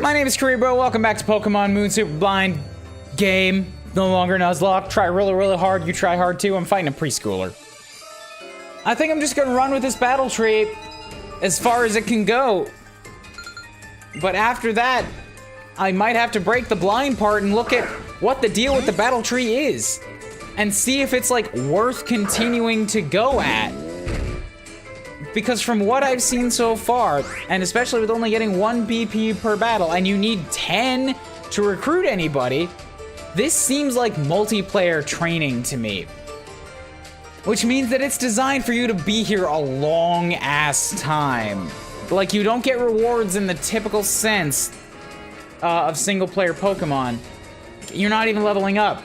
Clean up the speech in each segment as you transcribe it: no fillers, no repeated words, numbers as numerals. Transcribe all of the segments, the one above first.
My name is Kuuribro. Welcome back to Pokemon Moon Super Blind game. No longer Nuzlocke. Try really, really hard. You try hard too. I'm fighting a preschooler. I think I'm just gonna run with this battle tree as far as it can go. But after that, I might have to break the blind part and look at what the deal with the battle tree is. And see if it's like worth continuing to go at. Because from what I've seen so far, and especially with only getting 1 BP per battle, and you need 10 to recruit anybody, this seems like multiplayer training to me. Which means that it's designed for you to be here a long ass time. Like, you don't get rewards in the typical sense of single player Pokemon. You're not even leveling up.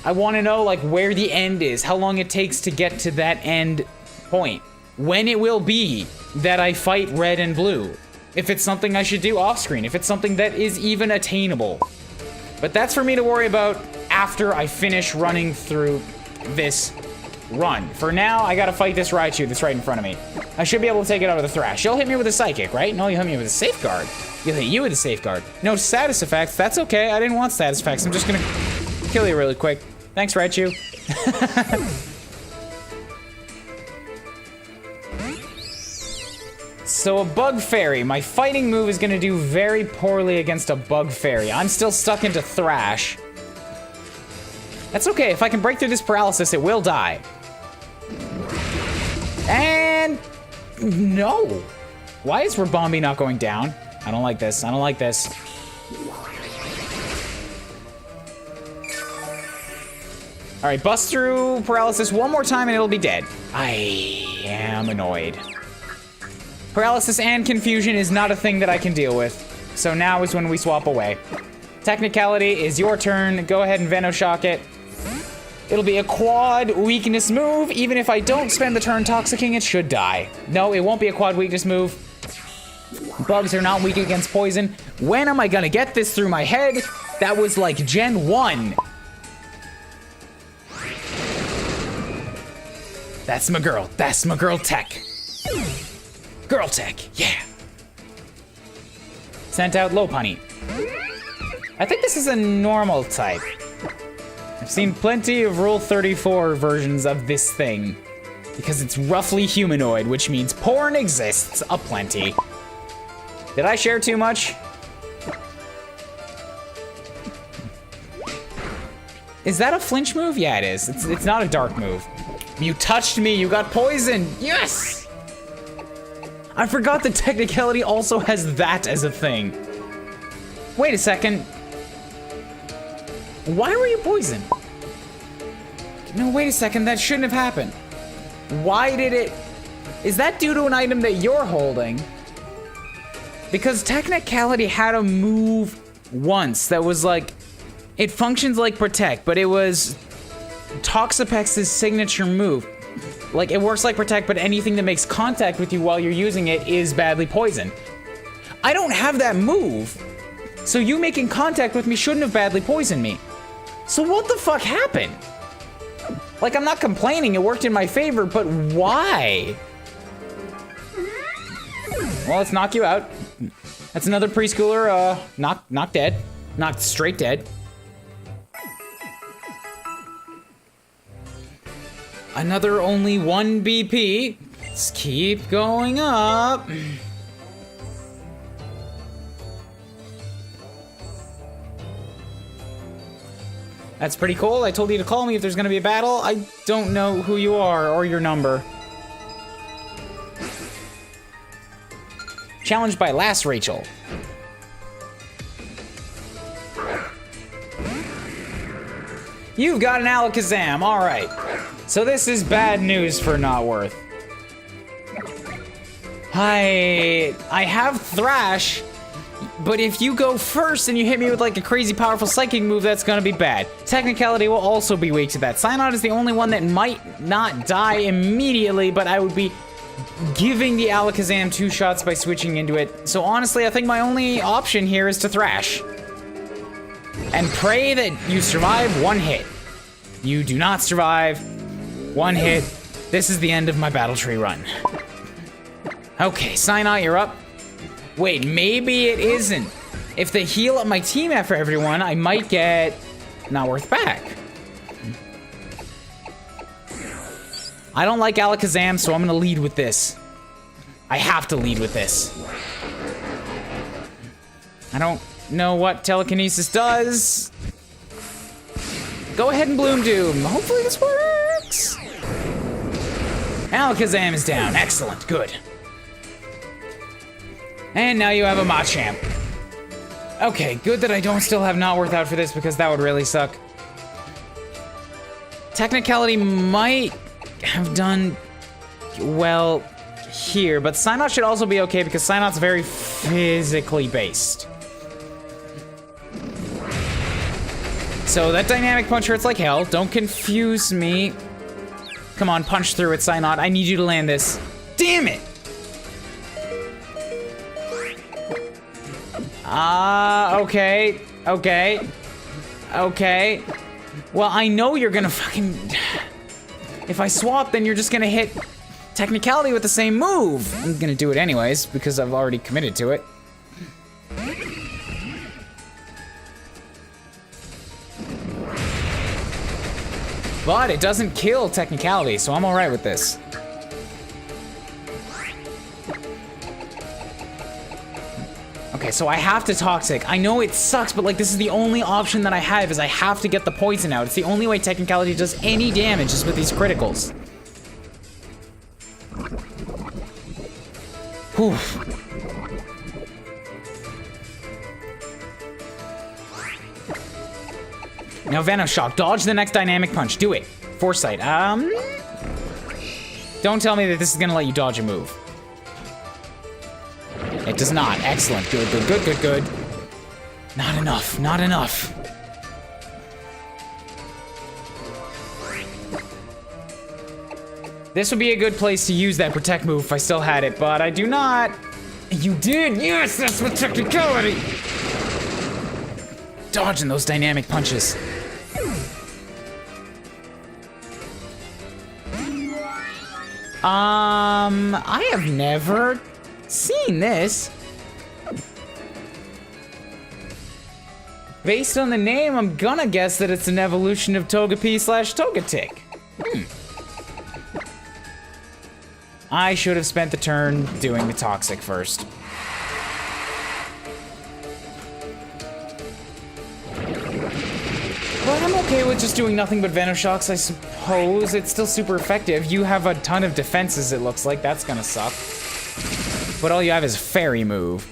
I want to know like where the end is, how long it takes to get to that end point. When it will be that I fight red and blue. If it's something I should do off screen, if it's something that is even attainable. But that's for me to worry about after I finish running through this run. For now, I gotta fight this Raichu that's right in front of me. I should be able to take it out of the Thrash. You'll hit me with a Psychic, right? No, you'll hit me with a Safeguard. You'll hit you with a Safeguard. No status effects, that's okay. I didn't want status effects. I'm just gonna kill you really quick. Thanks, Raichu. So a Bug Fairy. My fighting move is gonna do very poorly against a Bug Fairy. I'm still stuck into Thrash. That's okay, if I can break through this paralysis, it will die. And... no. Why is Rabombi not going down? I don't like this, I don't like this. Alright, bust through paralysis one more time and it'll be dead. I am annoyed. Paralysis and confusion is not a thing that I can deal with. So now is when we swap away. Technicality is your turn. Go ahead and Venoshock it. It'll be a quad weakness move. Even if I don't spend the turn Toxicking, it should die. No, it won't be a quad weakness move. Bugs are not weak against poison. When am I gonna get this through my head? That was like Gen 1. That's my girl. That's my girl Tech. Girl Tech, yeah. Sent out Lopunny. I think this is a normal type. I've seen plenty of Rule 34 versions of this thing. Because it's roughly humanoid, which means porn exists aplenty. Did I share too much? Is that a flinch move? Yeah, it is. It's not a dark move. You touched me, you got poisoned. Yes! I forgot that Technicality also has that as a thing. Wait a second. Why were you poisoned? No, wait a second, that shouldn't have happened. Why did it... Is that due to an item that you're holding? Because Technicality had a move once that was like... It functions like Protect, but it was Toxapex's signature move. Like, it works like Protect, but anything that makes contact with you while you're using it is badly poisoned. I don't have that move, so you making contact with me shouldn't have badly poisoned me. So what the fuck happened? Like, I'm not complaining, it worked in my favor, but why? Well, let's knock you out. That's another preschooler, knocked dead. Knocked straight dead. Another only 1 BP. Let's keep going up. That's pretty cool. I told you to call me if there's gonna be a battle. I don't know who you are or your number. Challenged by Last Rachel. You've got an Alakazam, all right. So this is bad news for Notworth. I have Thrash, but if you go first and you hit me with like a crazy powerful psychic move, that's gonna be bad. Technicality will also be weak to that. Psynaut is the only one that might not die immediately, but I would be giving the Alakazam 2 shots by switching into it. So honestly, I think my only option here is to Thrash. And pray that you survive 1 hit. You do not survive 1 hit. This is the end of my battle tree run. Okay, Psynaut, you're up. Wait, maybe it isn't. if they heal up my team after everyone, I might get not worth back. I don't like Alakazam, so I'm gonna lead with this. I have to lead with this. I don't know what telekinesis does. Go ahead and Bloom Doom. Hopefully this works. Alakazam is down. Excellent. Good. And now you have a Machamp. Okay, good that I don't still have Not Worth out for this because that would really suck. Technicality might have done well here, but Psynaut should also be okay because Psynaut's very physically based. So that Dynamic Punch hurts like hell. Don't confuse me. Come on, punch through it, Psynaut. I need you to land this. Damn it! Okay. Okay. Well, I know you're gonna fucking... If I swap, then you're just gonna hit Technicality with the same move. I'm gonna do it anyways, because I've already committed to it. But it doesn't kill Technicality, so I'm alright with this. Okay, so I have to Toxic. I know it sucks, but like this is the only option that I have is I have to get the poison out. It's the only way Technicality does any damage is with these criticals. Whew. Now Venoshock, dodge the next Dynamic Punch. Do it. Foresight. Don't tell me that this is gonna let you dodge a move. It does not. Excellent. Good. Not enough. This would be a good place to use that Protect move if I still had it, but I do not. You did! Yes, that's with Technicality! Dodging those Dynamic Punches. I have never seen this. Based on the name, I'm gonna guess that it's an evolution of Togepi/Togetic. I should have spent the turn doing the Toxic first. But I'm okay with just doing nothing but Venoshocks, I suppose. It's still super effective. You have a ton of defenses, it looks like. That's gonna suck. But all you have is Fairy move.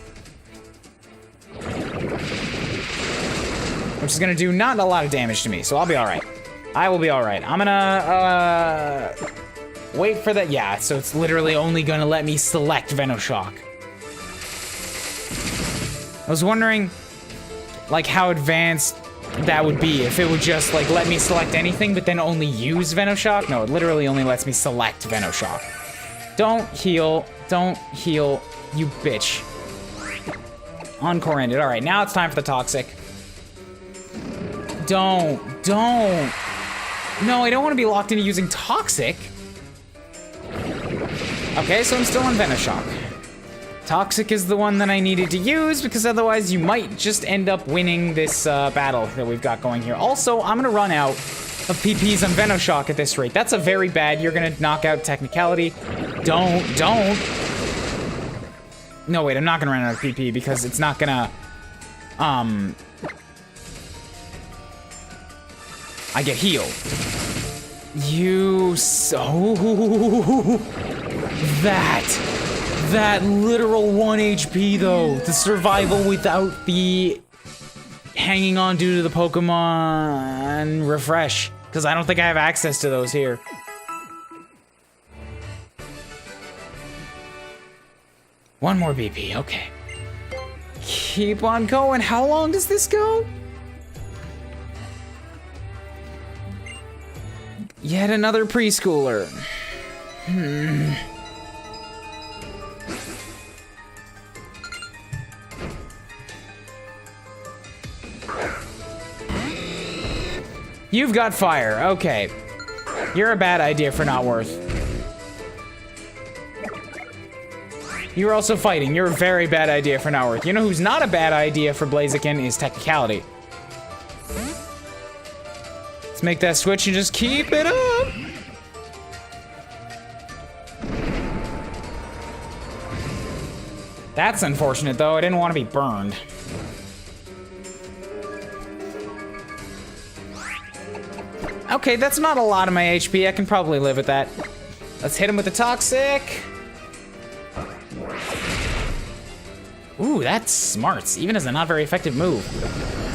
Which is gonna do not a lot of damage to me, so I'll be alright. I will be alright. I'm gonna, wait for that. Yeah, so it's literally only gonna let me select Venoshock. I was wondering, like, how advanced that would be if it would just, like, let me select anything, but then only use Venoshock. No, it literally only lets me select Venoshock. Don't heal, you bitch. Encore ended. All right, now it's time for the Toxic. Don't. No, I don't want to be locked into using Toxic. Okay, so I'm still on Venoshock. Toxic is the one that I needed to use because otherwise you might just end up winning this battle that we've got going here. Also, I'm gonna run out of PPs on Venoshock at this rate. That's a very bad. You're gonna knock out Technicality. Don't. No, wait, I'm not gonna run out of PP because it's not gonna, I get healed. You that literal 1 HP though. The survival without the hanging on due to the Pokemon refresh. Because I don't think I have access to those here. One more BP, okay. Keep on going. How long does this go? Yet another preschooler. You've got fire. Okay. You're a bad idea for Not Worth. You're also fighting. You're a very bad idea for not worth. You know who's not a bad idea for Blaziken is Technicality. Let's make that switch and just keep it up. That's unfortunate, though. I didn't want to be burned. Okay, that's not a lot of my HP. I can probably live with that. Let's hit him with the Toxic. Ooh, that's smarts, even as a not very effective move.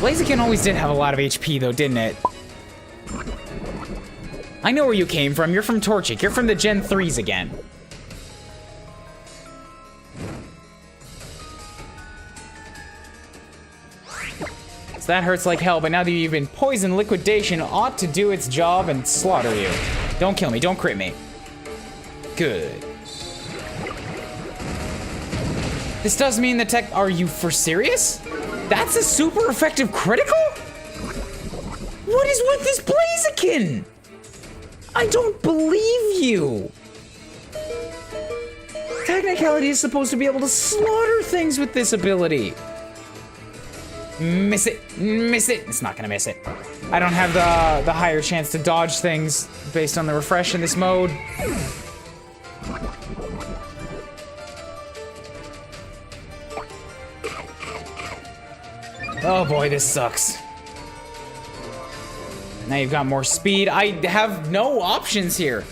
Blaziken always did have a lot of HP, though, didn't it? I know where you came from. You're from Torchic. You're from the Gen 3s again. So that hurts like hell, but now that you've been poisoned, Liquidation ought to do its job and slaughter you. Don't kill me. Don't crit me. Good. This does mean the tech... Are you for serious? That's a super effective critical? What is with this Blaziken? I don't believe you. Technicality is supposed to be able to slaughter things with this ability. Miss it. Miss it. It's not gonna miss it. I don't have the higher chance to dodge things based on the refresh in this mode. Oh boy, this sucks. Now you've got more speed. I have no options here.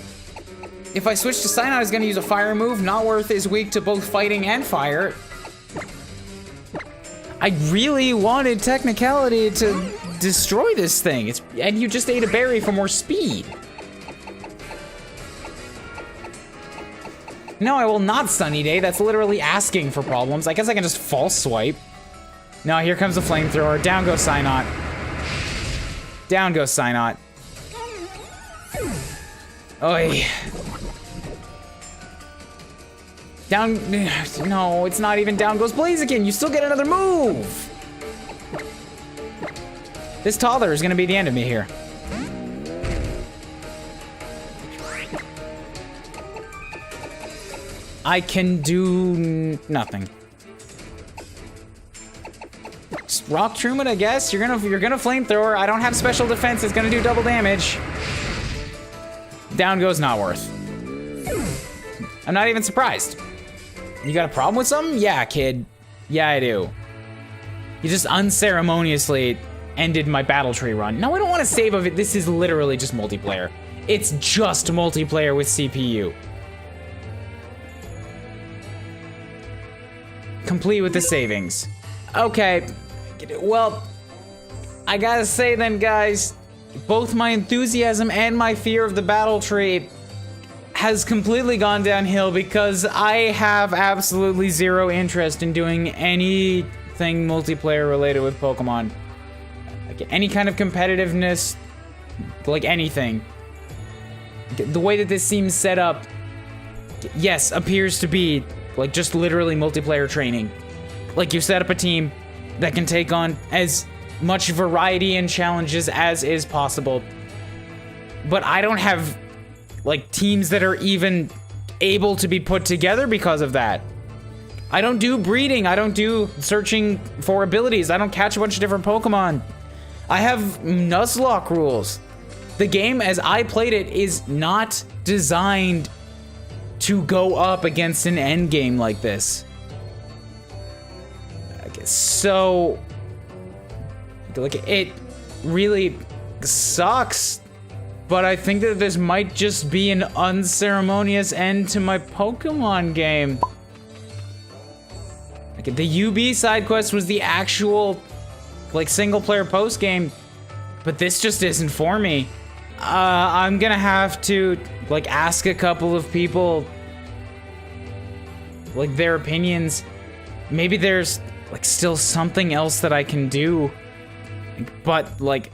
If I switch to Cyanide, I was gonna use a fire move. Not Worth is weak to both fighting and fire. I really wanted Technicality to destroy this thing. And you just ate a berry for more speed. No, I will not Sunny Day. That's literally asking for problems. I guess I can just false swipe. No, here comes the flamethrower. Down goes Psynaut. Down goes Psynaut. Oi. Down, no, it's not even down goes Blaziken. You still get another move. This toddler is gonna be the end of me here. I can do nothing. Just rock Truman, I guess. You're gonna flamethrower. I don't have special defense. It's gonna do double damage. Down goes Not Worth. I'm not even surprised. You got a problem with something? Yeah, kid. Yeah, I do. You just unceremoniously ended my battle tree run. No, I don't want to save of it. This is literally just multiplayer. It's just multiplayer with CPU. Complete with the savings. Okay. Well, I gotta say then, guys, both my enthusiasm and my fear of the battle tree has completely gone downhill because I have absolutely zero interest in doing anything multiplayer related with Pokemon. Like any kind of competitiveness, like anything. The way that this seems set up, yes, appears to be like just literally multiplayer training. Like you set up a team that can take on as much variety and challenges as is possible. But I don't have like teams that are even able to be put together because of that. I don't do breeding. I don't do searching for abilities. I don't catch a bunch of different Pokemon. I have Nuzlocke rules. The game as I played it is not designed to go up against an end game like this. So, like, it really sucks, but I think that this might just be an unceremonious end to my Pokemon game. Like, the UB side quest was the actual, like, single-player post-game, but this just isn't for me. I'm gonna have to, like, ask a couple of people, like, their opinions. Maybe there's, like, still something else that I can do, but, like,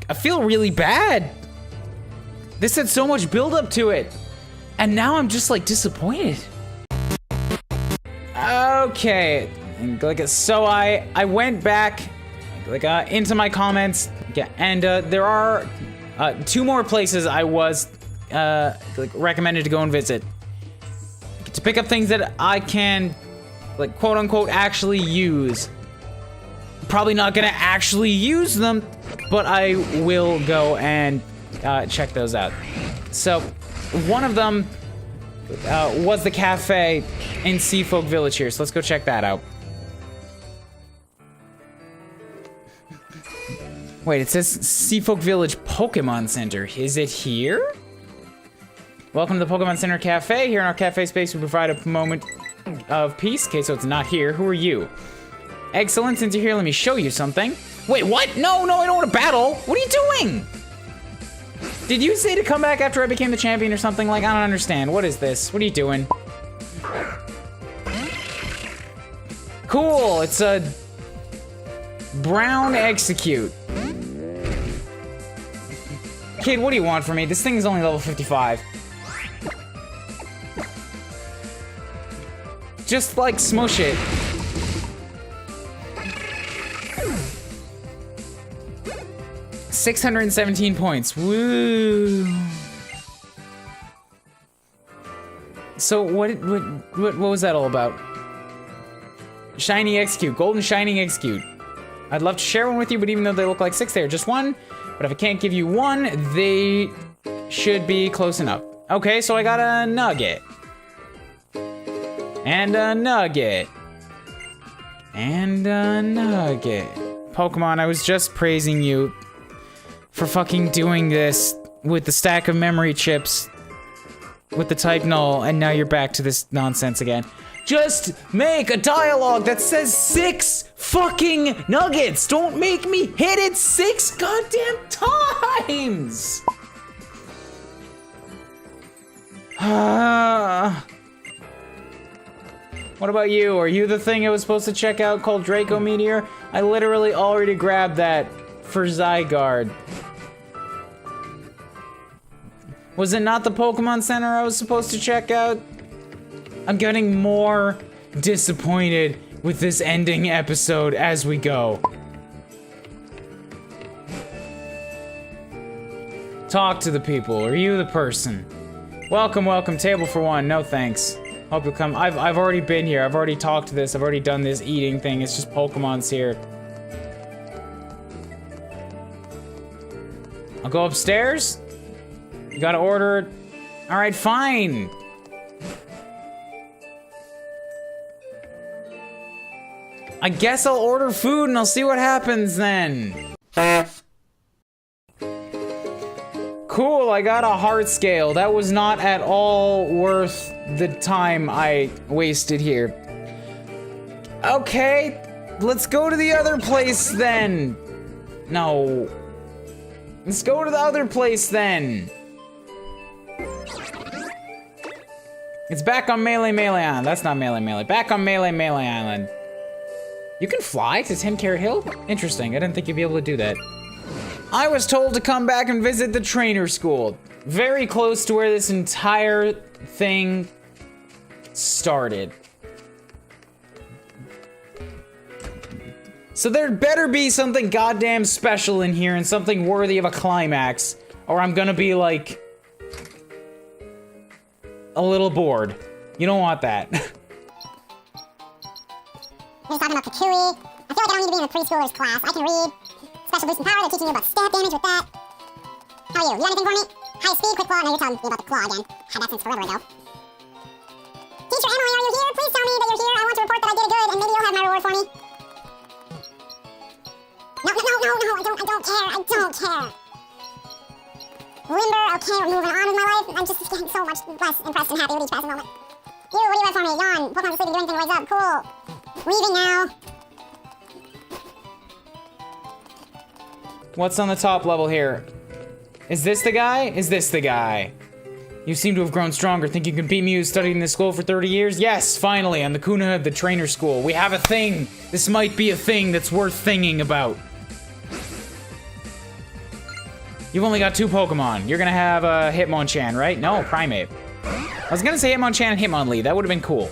I feel really bad. This had so much build-up to it, and now I'm just, like, disappointed. Okay, like, so I went back, like, into my comments, yeah, and there are 2 more places I was like recommended to go and visit. To pick up things that I can, like, quote unquote, actually use. Probably not gonna actually use them, but I will go and check those out. So, one of them was the cafe in Seafolk Village here, so let's go check that out. Wait, it says Seafolk Village Pokemon Center. Is it here? Welcome to the Pokemon Center Cafe. Here in our cafe space, we provide a moment of peace. Okay, so it's not here. Who are you? Excellent, since you're here, let me show you something. Wait, what? No, I don't want to battle. What are you doing? Did you say to come back after I became the champion or something? Like, I don't understand. What is this? What are you doing? Cool, it's a brown execute. Kid, what do you want from me? This thing is only level 55. Just, like, smush it. $617 points. Woo. So, what was that all about? Shiny execute. Golden shining execute. I'd love to share one with you, but even though they look like 6, they're just 1. But if I can't give you 1, they should be close enough. Okay, so I got a nugget. And a nugget. And a nugget. Pokemon, I was just praising you for fucking doing this with the stack of memory chips with the type null, and now you're back to this nonsense again. Just make a dialogue that says 6 fucking nuggets. Don't make me hit it 6 goddamn times. What about you? Are you the thing I was supposed to check out called Draco Meteor? I literally already grabbed that for Zygarde. Was it not the Pokemon Center I was supposed to check out? I'm getting more disappointed with this ending episode as we go. Talk to the people. Are you the person? Welcome, welcome. Table for 1. No thanks. Hope you'll come. I've already been here. I've already talked to this. I've already done this eating thing. It's just Pokemon's here. I'll go upstairs. You gotta order. All right, fine. I guess I'll order food and I'll see what happens then. Cool, I got a heart scale. That was not at all worth the time I wasted here. Okay, let's go to the other place then. No. Let's go to the other place then. It's back on Melee Island. That's not Melee. Back on Melee Island. You can fly to 10 Carat Hill? Interesting, I didn't think you'd be able to do that. I was told to come back and visit the trainer school. Very close to where this entire thing started. So there better be something goddamn special in here and something worthy of a climax, or I'm gonna be like a little bored. You don't want that. He's talking about Kakui. I feel like I don't need to be in a preschooler's class. I can read. Special boost in power, they're teaching you about stat damage with that. How are you? You got anything for me? High speed, quick claw. No, you're telling me about the claw again. Had that since forever ago. Teacher Emily, are you here? Please tell me that you're here. I want to report that I did good, and maybe you'll have my reward for me. No, I don't care. Limber, okay, we're moving on with my life. I'm just getting so much less impressed and happy with each passing moment. You, what do you have for me? Yawn. Pokemon's asleep, you do anything, wakes up. Cool. Leaving now. What's on the top level here? Is this the guy? Is this the guy? You seem to have grown stronger. Think you can beat me who's studied in this school for 30 years? Yes, finally, I'm the Kuna of the trainer school. We have a thing. This might be a thing that's worth thinking about. You've only got 2 Pokemon. You're gonna have a Hitmonchan, right? No, Primate. I was gonna say Hitmonchan and Hitmonlee. That would have been cool.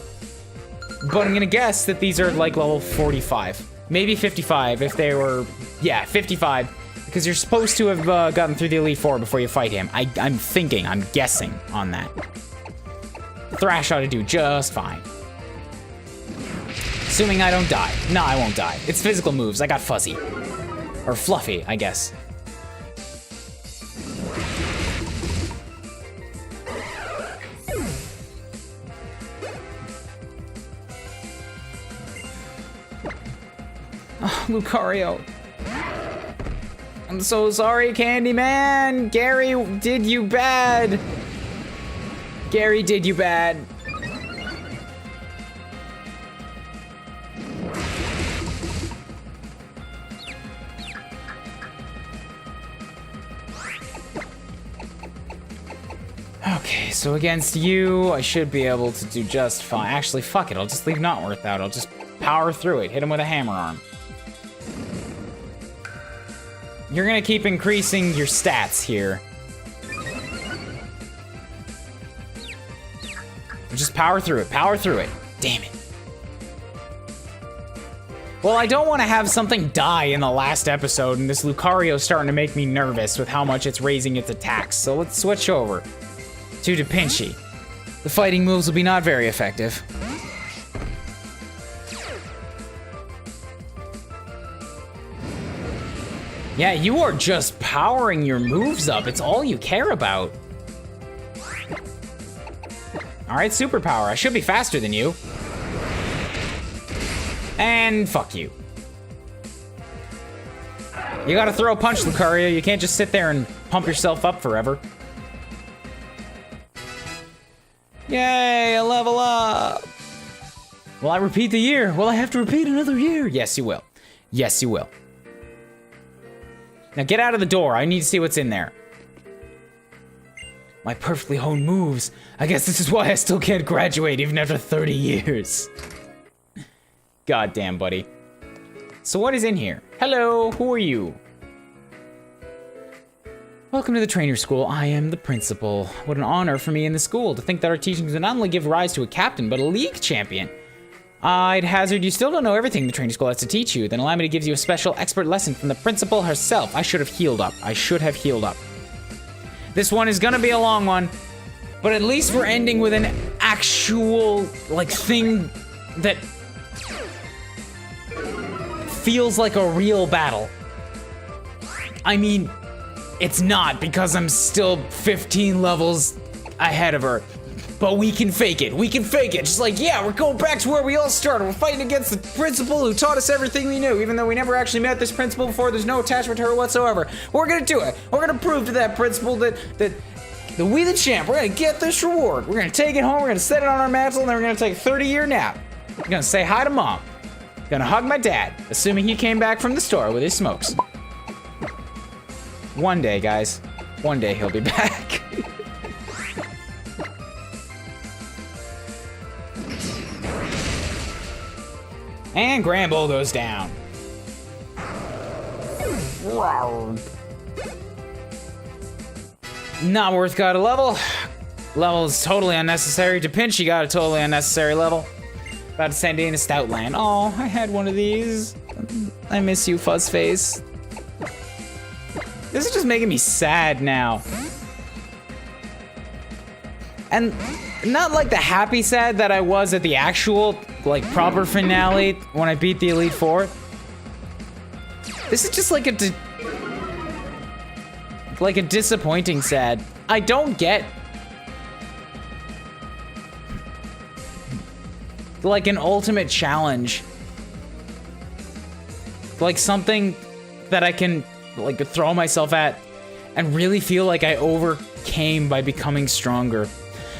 But I'm gonna guess that these are like level 45. Maybe 55 if they were... Yeah, 55. Because you're supposed to have gotten through the Elite Four before you fight him. I'm guessing on that. Thrash ought to do just fine. Assuming I don't die. No, I won't die. It's physical moves. I got Fuzzy. Or Fluffy, I guess. Oh, Lucario. I'm so sorry, Candyman. Gary did you bad. Gary did you bad. Okay, so against you, I should be able to do just fine. Actually, fuck it. I'll just leave Not Worth out. I'll just power through it. Hit him with a hammer arm. You're gonna keep increasing your stats here. Just power through it. Power through it. Damn it. Well, I don't want to have something die in the last episode, and this Lucario's starting to make me nervous with how much it's raising its attacks. So let's switch over to Da Pinchy. The fighting moves will be not very effective. Yeah, you are just powering your moves up. It's all you care about. All right, superpower. I should be faster than you. And fuck you. You gotta throw a punch, Lucario. You can't just sit there and pump yourself up forever. Yay, a level up. Will I repeat the year? Will I have to repeat another year? Yes, you will. Yes, you will. Now get out of the door. I need to see what's in there. My perfectly honed moves. I guess this is why I still can't graduate even after 30 years. God damn, buddy. So what is in here? Hello, who are you? Welcome to the trainer school. I am the principal. What an honor for me in the school to think that our teachings would not only give rise to a captain, but a league champion. I'd hazard you still don't know everything the training school has to teach you. Then allow me to give you a special expert lesson from the principal herself. I should have healed up. I should have healed up. This one is gonna be a long one, but at least we're ending with an actual, like, thing that feels like a real battle. I mean, it's not because I'm still 15 levels ahead of her. But we can fake it. We can fake it. Just like, yeah, we're going back to where we all started. We're fighting against the principal who taught us everything we knew. Even though we never actually met this principal before, there's no attachment to her whatsoever. We're gonna do it. We're gonna prove to that principal that we the champ. We're gonna get this reward. We're gonna take it home. We're gonna set it on our mantle, and then we're gonna take a 30-year nap. We're gonna say hi to mom. Gonna hug my dad, assuming he came back from the store with his smokes. One day, guys. One day he'll be back. And Gramble goes down. Not Worth got a level. Level is totally unnecessary. Da Pinchy got a totally unnecessary level. About to send in a Stoutland. Oh, I had one of these. I miss you, Fuzzface. This is just making me sad now. And not like the happy sad that I was at the actual, like, proper finale when I beat the Elite Four. This is just like a disappointing sad. I don't get like an ultimate challenge. Like something that I can like throw myself at and really feel like I overcame by becoming stronger.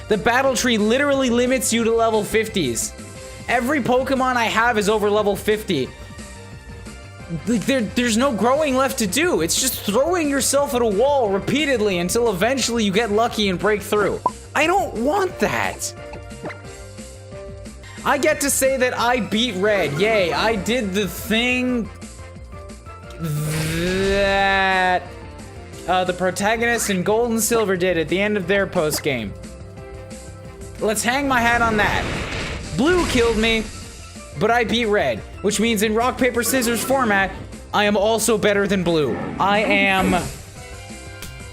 The battle tree literally limits you to level 50s. Every Pokemon I have is over level 50. Like there's no growing left to do. It's just throwing yourself at a wall repeatedly until eventually you get lucky and break through. I don't want that. I get to say that I beat Red. Yay, I did the thing that the protagonist in Gold and Silver did at the end of their post-game. Let's hang my hat on that. Blue killed me, but I beat Red, which means in rock, paper, scissors format, I am also better than Blue. I am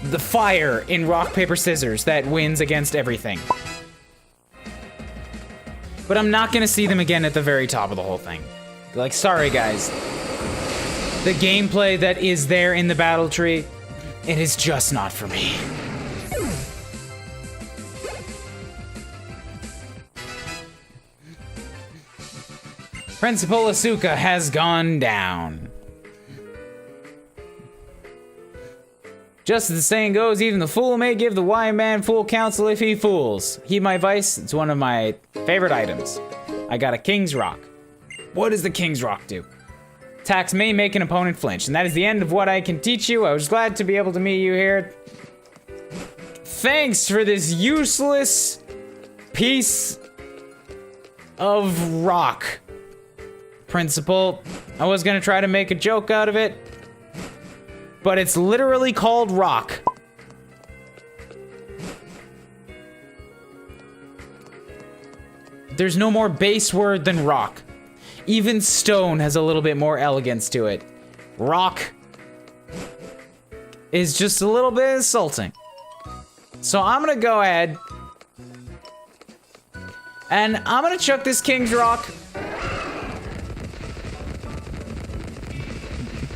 the fire in rock, paper, scissors that wins against everything. But I'm not gonna see them again at the very top of the whole thing. Like, sorry guys. The gameplay that is there in the battle tree, it is just not for me. Principal Asuka has gone down. Just as the saying goes, even the fool may give the wise man full counsel if he fools. Heed my advice, it's one of my favorite items. I got a King's Rock. What does the King's Rock do? Attacks may make an opponent flinch, and that is the end of what I can teach you. I was glad to be able to meet you here. Thanks for this useless piece of rock, Principal. I was gonna try to make a joke out of it, but it's literally called rock. There's no more base word than rock. Even stone has a little bit more elegance to it. Rock is just a little bit insulting. So I'm gonna go ahead and I'm gonna chuck this King's Rock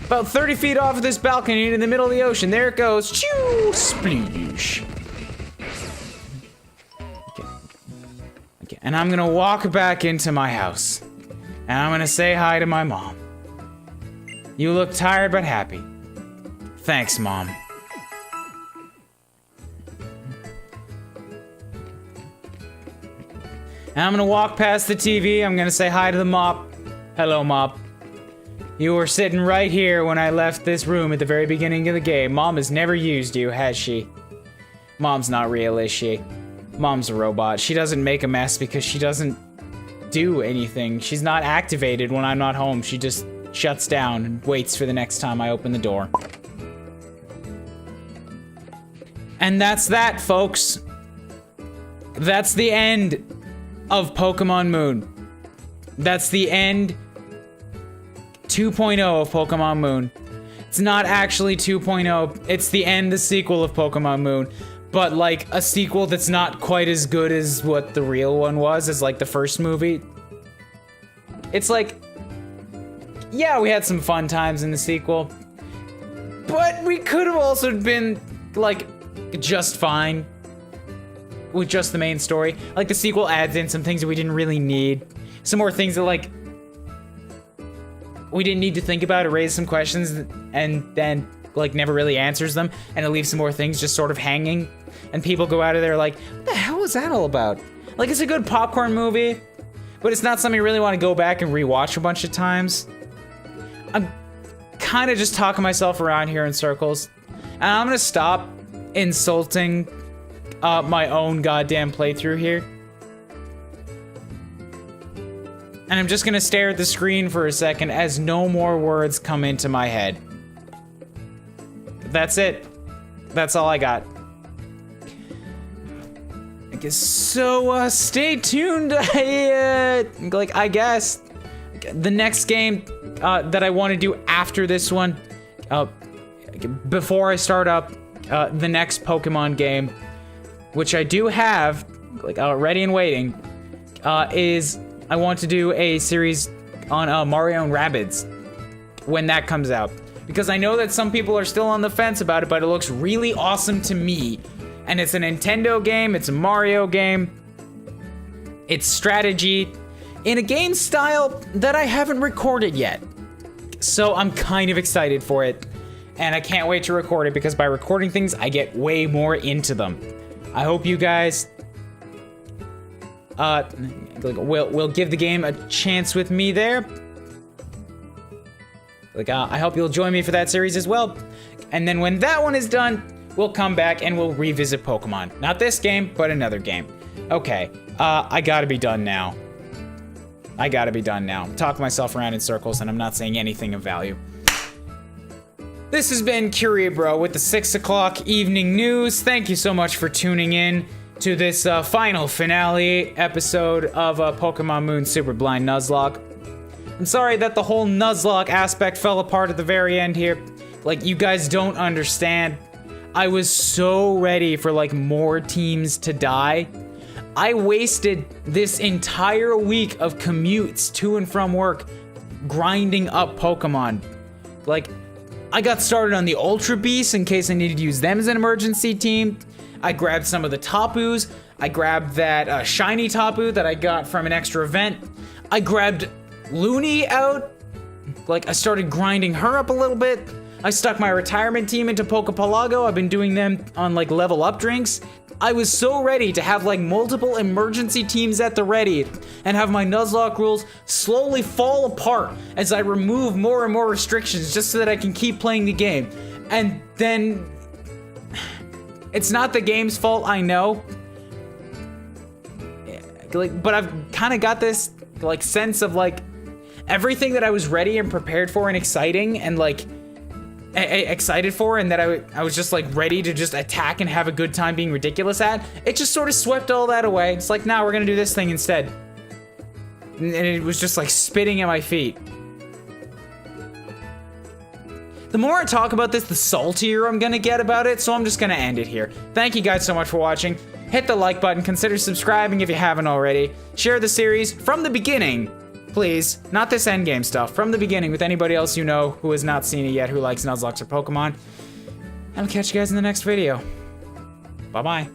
about 30 feet off of this balcony in the middle of the ocean. There it goes. Choo! Sploosh. Okay, and I'm gonna walk back into my house. And I'm gonna say hi to my mom. You look tired but happy. Thanks, Mom. And I'm gonna walk past the TV. I'm gonna say hi to the mop. Hello, mop. You were sitting right here when I left this room at the very beginning of the game. Mom has never used you, has she? Mom's not real, is she? Mom's a robot. She doesn't make a mess because she doesn't do anything. She's not activated when I'm not home. She just shuts down and waits for the next time I open the door. And that's that, folks. That's the end of Pokemon Moon. That's the end 2.0 of Pokemon Moon. It's not actually 2.0. It's the end, the sequel of Pokemon Moon. But like a sequel that's not quite as good as what the real one was, as like the first movie. It's like, yeah, we had some fun times in the sequel, but we could have also been like just fine with just the main story. Like the sequel adds in some things that we didn't really need. Some more things that like we didn't need to think about or raise some questions and then like never really answers them, and it leaves some more things just sort of hanging, and people go out of there like, what the hell was that all about? Like, it's a good popcorn movie, but it's not something you really want to go back and rewatch a bunch of times. I'm kind of just talking myself around here in circles, and I'm gonna stop insulting my own goddamn playthrough here. And I'm just gonna stare at the screen for a second as no more words come into my head. That's it. That's all I got. I guess so. Stay tuned. I guess the next game that I want to do after this one, before I start up the next Pokemon game, which I do have ready and waiting, is I want to do a series on Mario and Rabbids when that comes out. Because I know that some people are still on the fence about it, but it looks really awesome to me. And it's a Nintendo game, it's a Mario game, it's strategy, in a game style that I haven't recorded yet. So I'm kind of excited for it, and I can't wait to record it, because by recording things, I get way more into them. I hope you guys will give the game a chance with me there. I hope you'll join me for that series as well. And then when that one is done, we'll come back and we'll revisit Pokemon. Not this game, but another game. Okay, I gotta be done now. I gotta be done now. I'm talking myself around in circles and I'm not saying anything of value. This has been Kuuribro with the 6 o'clock evening news. Thank you so much for tuning in to this final finale episode of Pokemon Moon Super Blind Nuzlocke. I'm sorry that the whole Nuzlocke aspect fell apart at the very end here. Like, you guys don't understand. I was so ready for, like, more teams to die. I wasted this entire week of commutes to and from work grinding up Pokemon. Like, I got started on the Ultra Beasts in case I needed to use them as an emergency team. I grabbed some of the Tapus. I grabbed that shiny Tapu that I got from an extra event. I grabbed Looney out. Like, I started grinding her up a little bit. I stuck my retirement team into Pokepalago. I've been doing them on, like, level up drinks. I was so ready to have, like, multiple emergency teams at the ready and have my Nuzlocke rules slowly fall apart as I remove more and more restrictions just so that I can keep playing the game. And then... it's not the game's fault, I know. Like, but I've kind of got this, like, sense of, like, everything that I was ready and prepared for and exciting and, like, excited for, and that I was just, like, ready to just attack and have a good time being ridiculous at, it just sort of swept all that away. It's like, nah, we're gonna do this thing instead. And it was just, like, spitting at my feet. The more I talk about this, the saltier I'm gonna get about it, so I'm just gonna end it here. Thank you guys so much for watching. Hit the like button, consider subscribing if you haven't already. Share the series from the beginning, please. Not this endgame stuff, from the beginning with anybody else you know who has not seen it yet, who likes Nuzlocke or Pokemon. And I'll catch you guys in the next video. Bye-bye.